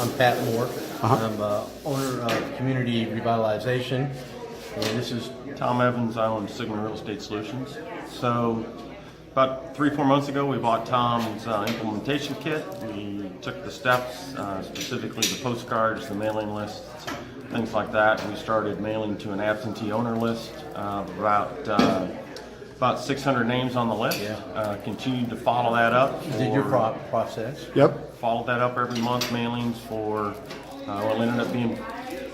I'm Pat Moore. I'm owner of Community Revitalization, and this is Tom Evans. I own Sigma Real Estate Solutions. So about 3-4 months ago, we bought Tom's implementation kit. We took the steps, specifically the postcards, the mailing lists, things like that. We started mailing to an absentee owner list of about 600 names on the list. Continued to follow that up. did your process. Yep. Followed that up every month, mailings for, well, it ended up being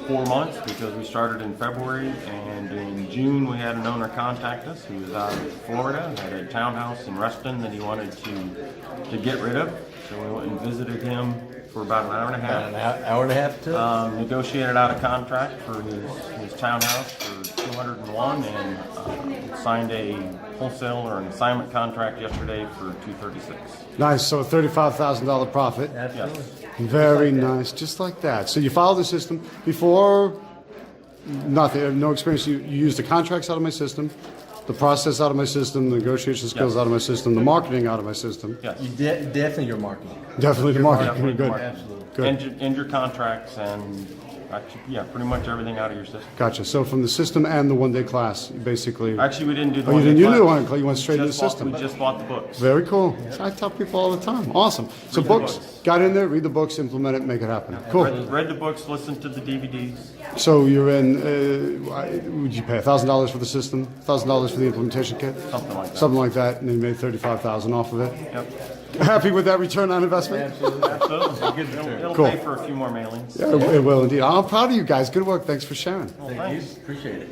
4 months because we started in February, and in June we had an owner contact us who was out of Florida, had a townhouse in Reston that he wanted to get rid of. So we went and visited him for about an hour and a half. About an hour and a half to Negotiated out a contract for his townhouse for $201, and signed a wholesale or an assignment contract yesterday for $236. Nice. So a $35,000 profit. Absolutely. Yes. Very nice. Just like that. So you followed the system before. Nothing. No experience. You used the contracts out of my system, the process out of my system, the negotiation skills out of my system, the marketing out of my system. Yes. You definitely your marketing. Definitely the marketing. Definitely the Good. marketing. Absolutely. Good. And your contracts and actually, yeah, pretty much everything out of your system. Gotcha. So from the system and the one-day class, you basically. Actually, we didn't do the Oh, one. you didn't do the one. You went straight to the Just bought- system. We just bought the books. Very cool. I tell people all the time. Awesome. So Read the books. books. Got in there, read the books, implement it, make it happen. Cool. Read the books, listened to the DVDs. So you're in. Would you pay $1,000 for the system? $1,000 for the implementation kit? Something like that. Something like that, and then you made $35,000 off of it. Yep. Happy with that return on investment? Absolutely. Absolutely. Good return. It'll Cool. pay for a few more mailings. Yeah, it will indeed. I'm proud of you guys. Good work. Thanks for sharing. Well, Thank you. thanks. Appreciate it.